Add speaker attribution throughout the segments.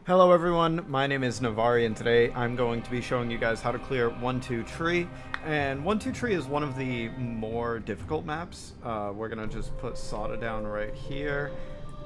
Speaker 1: Hello everyone, my name is Nevariin and today I'm going to be showing you guys how to clear 1-2 Tree. And 1-2 Tree is one of the more difficult maps. We're going to just put Sada down right here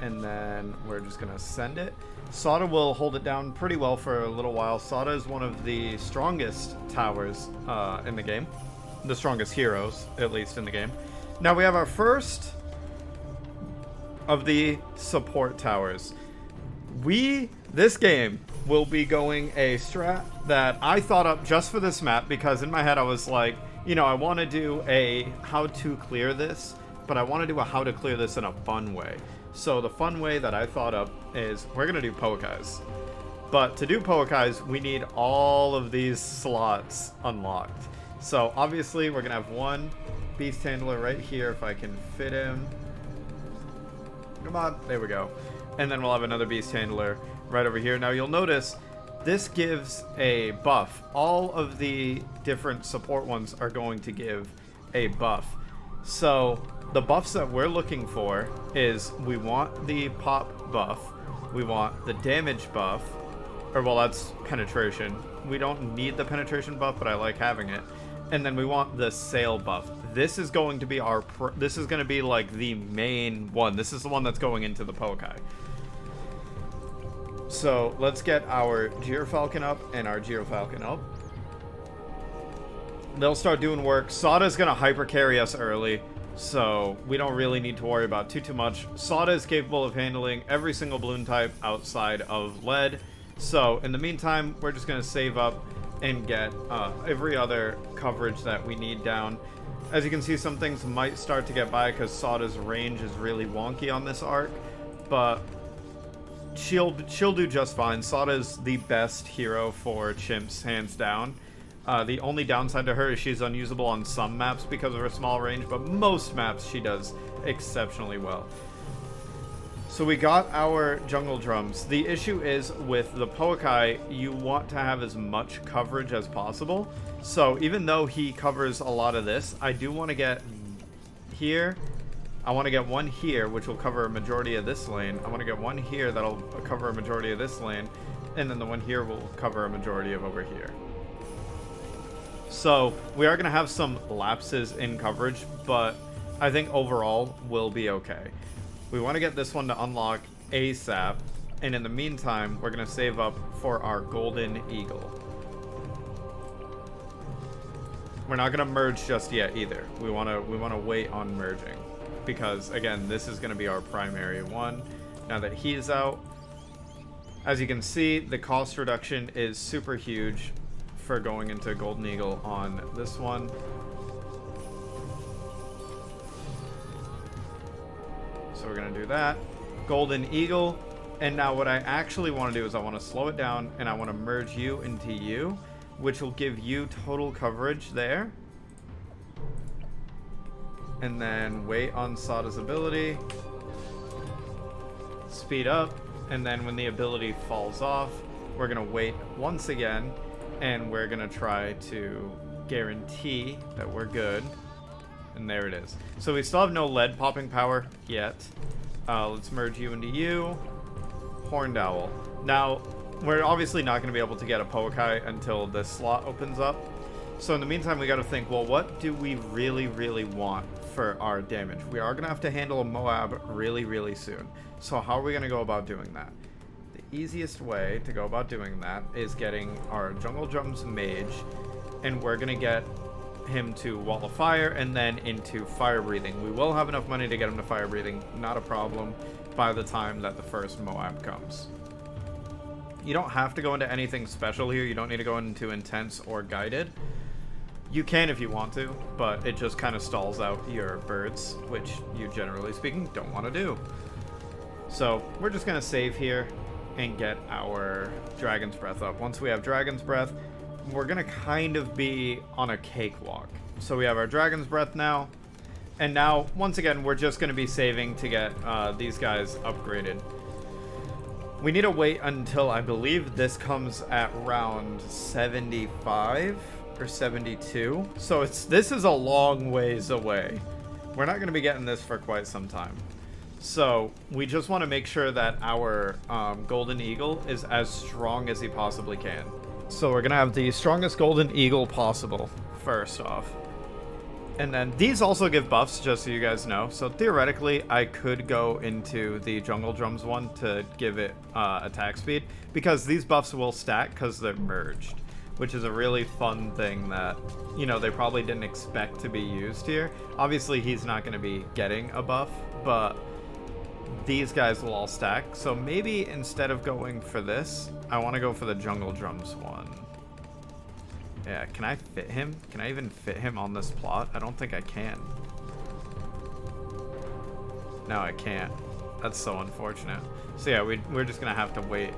Speaker 1: and then we're just going to send it. Sada will hold it down pretty well for a little while. Sada is one of the strongest towers in the game. The strongest heroes, at least in the game. Now we have our first of the support towers. This game will be going a strat that I thought up just for this map because in my head I was like, you know, I want to do a how to clear this, but I want to do a how to clear this in a fun way. So the fun way that I thought up is we're going to do Poakais. But to do Poakais, we need all of these slots unlocked. So obviously we're going to have one Beast Handler right here if I can fit him. Come on, there we go. And then we'll have another Beast Handler right over here. Now you'll notice this gives a buff. All of the different support ones are going to give a buff. So the buffs that we're looking for is we want the pop buff, we want the damage buff, or well, that's penetration. We don't need the penetration buff, but I like having it. And then we want the sail buff. This is going to be this is going to be like the main one. This is the one that's going into the Poakai. So let's get our Gyrfalcon up and our Gyrfalcon up. They'll start doing work. Sada's going to hyper carry us early, so we don't really need to worry about too much. Sada is capable of handling every single balloon type outside of lead. So in the meantime, we're just going to save up and get every other coverage that we need down. As you can see, some things might start to get by because Sada's range is really wonky on this arc, but she'll do just fine. Sada's the best hero for chimps, hands down. The only downside to her is she's unusable on some maps because of her small range, but most maps she does exceptionally well. So we got our jungle drums. The issue is with the Poakai, you want to have as much coverage as possible. So even though he covers a lot of this, I do want to get here. I want to get one here, which will cover a majority of this lane. I want to get one here that'll cover a majority of this lane. And then the one here will cover a majority of over here. So we are going to have some lapses in coverage, but I think overall we'll be okay. We want to get this one to unlock ASAP, and in the meantime, we're going to save up for our Golden Eagle. We're not going to merge just yet either. We want to wait on merging, because again, this is going to be our primary one. Now that he's out, as you can see, the cost reduction is super huge for going into Golden Eagle on this one. So we're going to do that. Golden Eagle. And now what I actually want to do is I want to slow it down and I want to merge you into you, which will give you total coverage there. And then wait on Sada's ability. Speed up. And then when the ability falls off, we're going to wait once again. And we're going to try to guarantee that we're good. And there it is. So we still have no lead popping power yet. Let's merge you into you. Horned Owl. Now, we're obviously not going to be able to get a Poakai until this slot opens up. So in the meantime, we got to think, well, what do we really, really want for our damage? We are going to have to handle a Moab really, really soon. So how are we going to go about doing that? The easiest way to go about doing that is getting our Jungle Drums Mage, and we're going to get him to Wall of Fire and then into Fire Breathing. We will have enough money to get him to Fire Breathing, not a problem, by the time that the first Moab comes. You don't have to go into anything special here. You don't need to go into Intense or Guided. You can if you want to, but it just kind of stalls out your birds, which you generally speaking don't want to do. So we're just going to save here and get our Dragon's Breath up. Once we have Dragon's Breath, we're going to kind of be on a cakewalk. So we have our Dragon's Breath now. And now, once again, we're just going to be saving to get these guys upgraded. We need to wait until, I believe, this comes at round 75 or 72. So this is a long ways away. We're not going to be getting this for quite some time. So we just want to make sure that our golden eagle is as strong as he possibly can. So we're going to have the strongest golden eagle possible first off. And then these also give buffs, just so you guys know. So theoretically, I could go into the jungle drums one to give it attack speed, because these buffs will stack because they're merged, which is a really fun thing that, you know, they probably didn't expect to be used here. Obviously, he's not going to be getting a buff, but these guys will all stack. So maybe instead of going for this, I want to go for the jungle drums one. Yeah, can I fit him? Can I even fit him on this plot? I don't think I can. No, I can't. That's so unfortunate. So yeah, we're just gonna have to wait,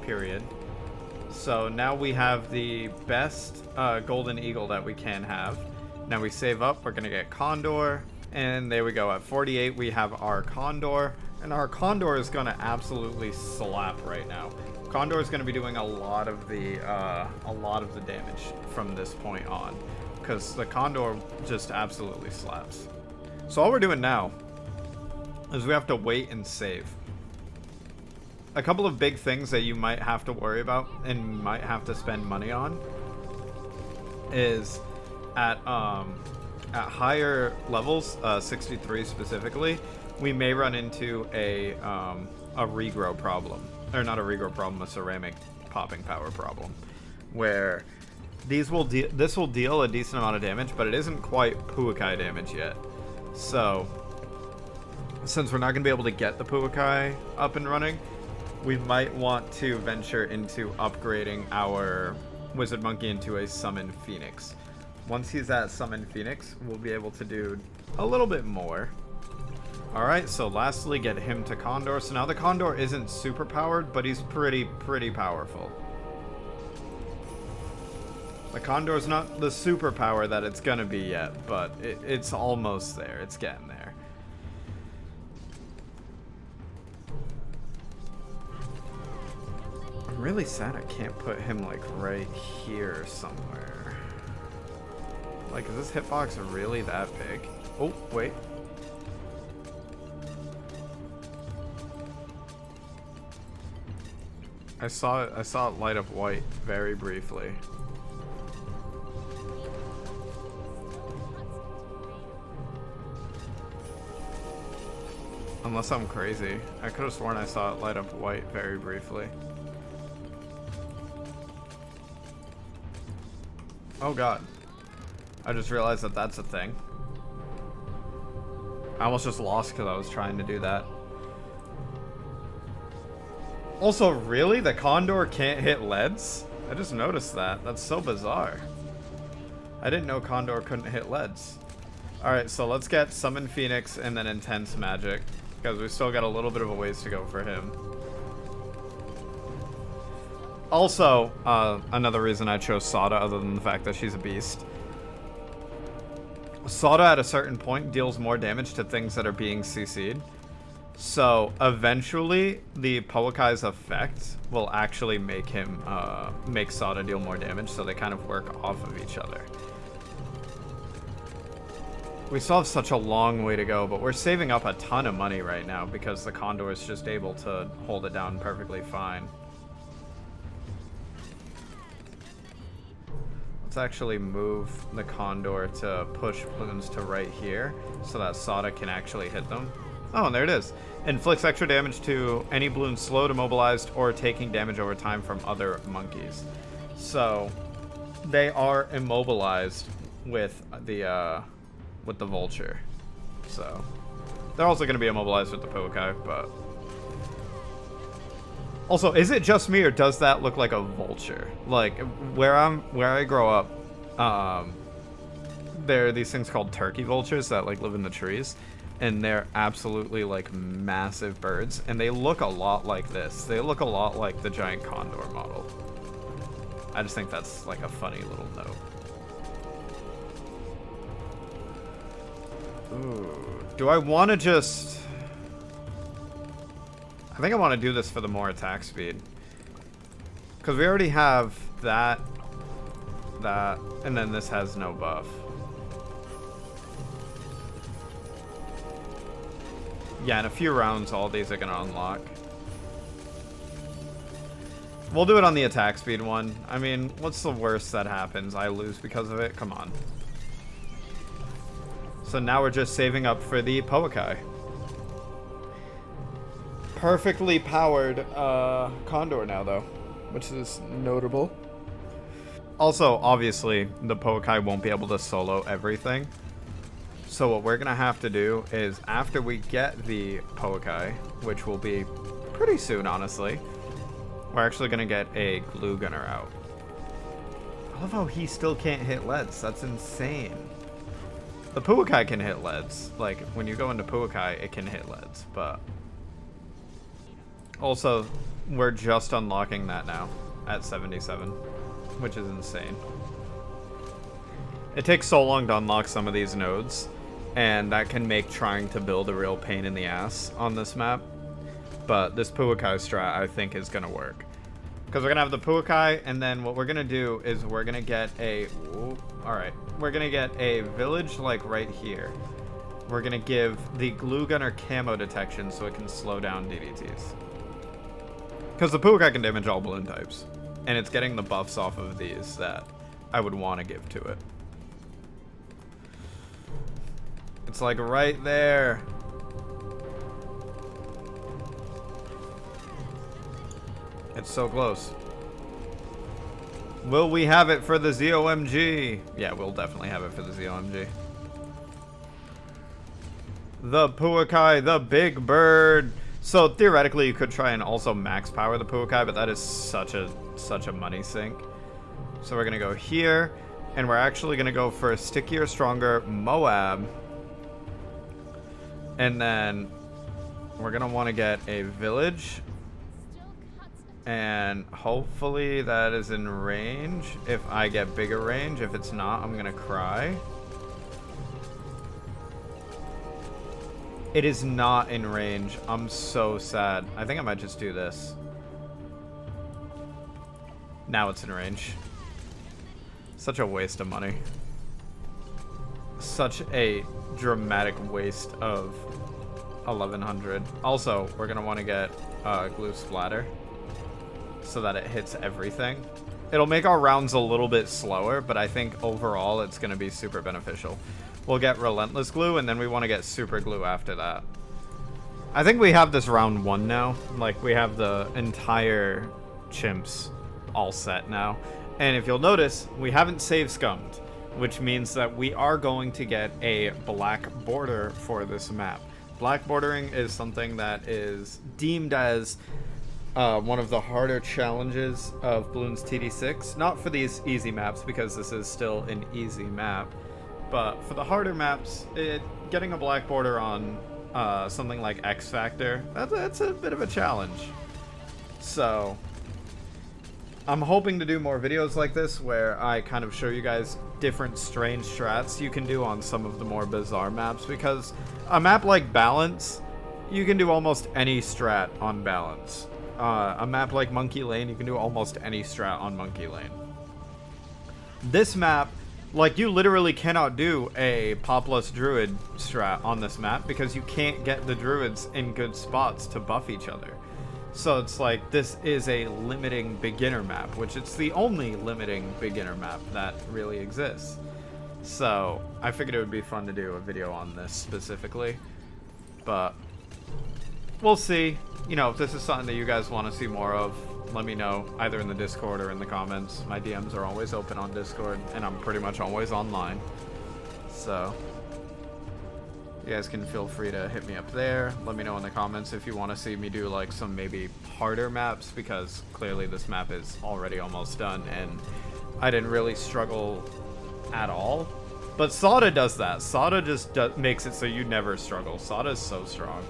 Speaker 1: period. So now we have the best golden eagle that we can have. Now we save up, we're gonna get Condor, and there we go. At 48, we have our Condor, and our Condor is gonna absolutely slap right now. Condor is going to be doing a lot of the damage from this point on, because the Condor just absolutely slaps. So all we're doing now is we have to wait and save. A couple of big things that you might have to worry about and might have to spend money on is at higher levels, 63 specifically, we may run into a regrow problem. Or not a regrow problem, a ceramic popping power problem, where this will deal a decent amount of damage, but it isn't quite Poakai damage yet. So since we're not going to be able to get the Poakai up and running, we might want to venture into upgrading our Wizard Monkey into a Summon Phoenix. Once he's at Summon Phoenix, we'll be able to do a little bit more. Alright, so lastly, get him to Condor. So now the Condor isn't super powered, but he's pretty powerful. The Condor's not the super power that it's gonna be yet, but it's almost there. It's getting there. I'm really sad I can't put him, like, right here somewhere. Like, is this hitbox really that big? Oh, wait. I saw it light up white very briefly. Unless I'm crazy. I could have sworn I saw it light up white very briefly. Oh god. I just realized that that's a thing. I almost just lost because I was trying to do that. Also, really? The Condor can't hit leads? I just noticed that. That's so bizarre. I didn't know Condor couldn't hit leads. Alright, so let's get Summon Phoenix and then Intense Magic, because we still got a little bit of a ways to go for him. Also, another reason I chose Sada, other than the fact that she's a beast. Sada at a certain point deals more damage to things that are being CC'd. So eventually, the Poakai's effect will actually make him make Sada deal more damage, so they kind of work off of each other. We still have such a long way to go, but we're saving up a ton of money right now because the Condor is just able to hold it down perfectly fine. Let's actually move the Condor to push balloons to right here so that Sada can actually hit them. Oh, and there it is. Inflicts extra damage to any balloon slowed, immobilized, or taking damage over time from other monkeys. So they are immobilized with the vulture. So they're also going to be immobilized with the Poakai, but also, is it just me or does that look like a vulture? Like where I grow up, there are these things called turkey vultures that like live in the trees. And they're absolutely like massive birds, and they look a lot like this. They look a lot like the giant condor model. I just think that's like a funny little note. Ooh, do I want to just... I think I want to do this for the more attack speed. Because we already have that, and then this has no buff. Yeah, in a few rounds, all these are going to unlock. We'll do it on the attack speed one. I mean, what's the worst that happens? I lose because of it? Come on. So now we're just saving up for the Poakai. Perfectly powered Condor now, though, which is notable. Also, obviously, the Poakai won't be able to solo everything. So what we're going to have to do is, after we get the Poakai, which will be pretty soon, honestly, we're actually going to get a glue gunner out. I love how he still can't hit leads. That's insane. The Poakai can hit leads. Like, when you go into Poakai, it can hit leads. But also, we're just unlocking that now at 77, which is insane. It takes so long to unlock some of these nodes, and that can make trying to build a real pain in the ass on this map. But this Poakai strat, I think, is going to work. Because we're going to have the Poakai, and then what we're going to do is we're going to get a... Alright. We're going to get a village, like, right here. We're going to give the glue gunner camo detection so it can slow down DDTs. Because the Poakai can damage all balloon types. And it's getting the buffs off of these that I would want to give to it. It's, like, right there. It's so close. Will we have it for the ZOMG? Yeah, we'll definitely have it for the ZOMG. The Poakai, the big bird. So theoretically, you could try and also max power the Poakai, but that is such a money sink. So we're gonna go here, and we're actually gonna go for a stickier, stronger Moab, and then we're gonna want to get a village. And hopefully that is in range. If I get bigger range, if it's not, I'm gonna cry. It is not in range. I'm so sad. I think I might just do this. Now it's in range. Such a waste of money. Such a dramatic waste of 1100. Also, we're gonna want to get glue splatter, so that it hits everything. It'll make our rounds a little bit slower, but I think overall it's going to be super beneficial. We'll get Relentless Glue, and then we want to get Super Glue after that. I think we have this round 1 now. Like, we have the entire chimps all set now. And if you'll notice, we haven't save scummed, which means that we are going to get a black border for this map. Black bordering is something that is deemed as one of the harder challenges of Bloons TD6. Not for these easy maps, because this is still an easy map. But for the harder maps, getting a black border on something like X Factor, that's a bit of a challenge. So I'm hoping to do more videos like this where I kind of show you guys different strange strats you can do on some of the more bizarre maps, because a map like Balance, you can do almost any strat on Balance. A map like Monkey Lane, you can do almost any strat on Monkey Lane. This map, like, you literally cannot do a Popless Druid strat on this map because you can't get the Druids in good spots to buff each other. So it's like, this is a limiting beginner map, which it's the only limiting beginner map that really exists. So I figured it would be fun to do a video on this specifically, but we'll see. You know, if this is something that you guys want to see more of, let me know, either in the Discord or in the comments. My DMs are always open on Discord, and I'm pretty much always online. So you guys can feel free to hit me up there. Let me know in the comments if you want to see me do, like, some maybe harder maps, because clearly this map is already almost done, and I didn't really struggle at all. But Sada does that. Sada just makes it so you never struggle. Sada is so strong.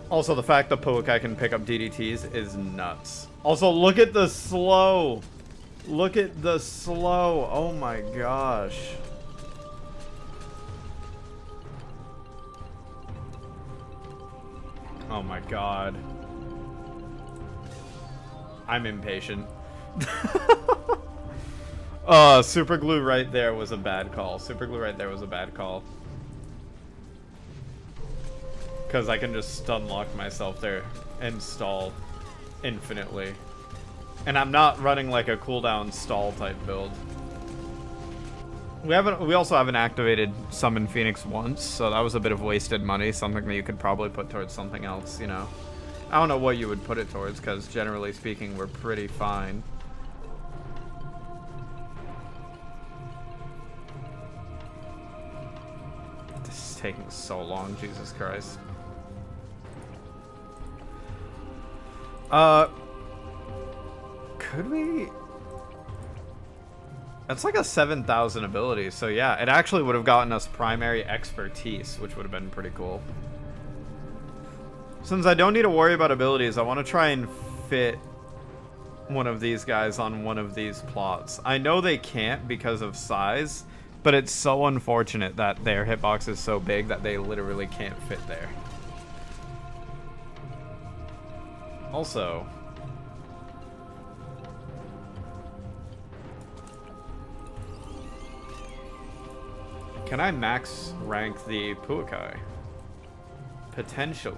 Speaker 1: Also, the fact that Poakai can pick up DDTs is nuts. Also, look at the slow. Look at the slow. Oh my gosh. Oh my god. I'm impatient. Super glue right there was a bad call. Super glue right there was a bad call. Because I can just stun lock myself there and stall infinitely. And I'm not running like a cooldown stall type build. We also haven't activated Summon Phoenix once, so that was a bit of wasted money, something that you could probably put towards something else, you know. I don't know what you would put it towards, because generally speaking, we're pretty fine. This is taking so long, Jesus Christ. Could we... That's like a 7,000 ability, so yeah, it actually would have gotten us primary expertise, which would have been pretty cool. Since I don't need to worry about abilities, I want to try and fit one of these guys on one of these plots. I know they can't because of size, but it's so unfortunate that their hitbox is so big that they literally can't fit there. Also... Can I max rank the Poakai? Potentially.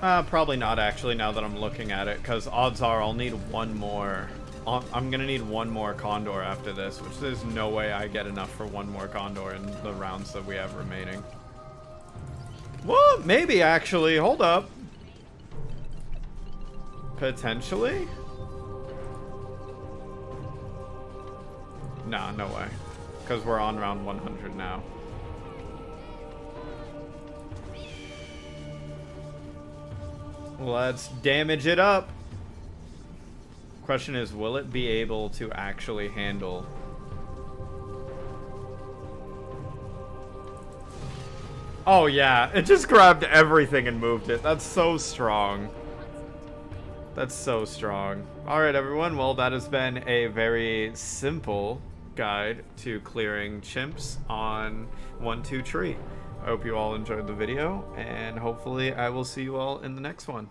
Speaker 1: Probably not actually, now that I'm looking at it, because odds are I'll need one more. I'm gonna need one more Condor after this, which there's no way I get enough for one more Condor in the rounds that we have remaining. Well, maybe actually. Hold up. Potentially? Nah, no way. Because we're on round 100 now. Let's damage it up. Question is, will it be able to actually handle... Oh yeah, it just grabbed everything and moved it. That's so strong. That's so strong. Alright everyone, well that has been a very simple guide to clearing chimps on 1-2 tree. I hope you all enjoyed the video, and hopefully I will see you all in the next one.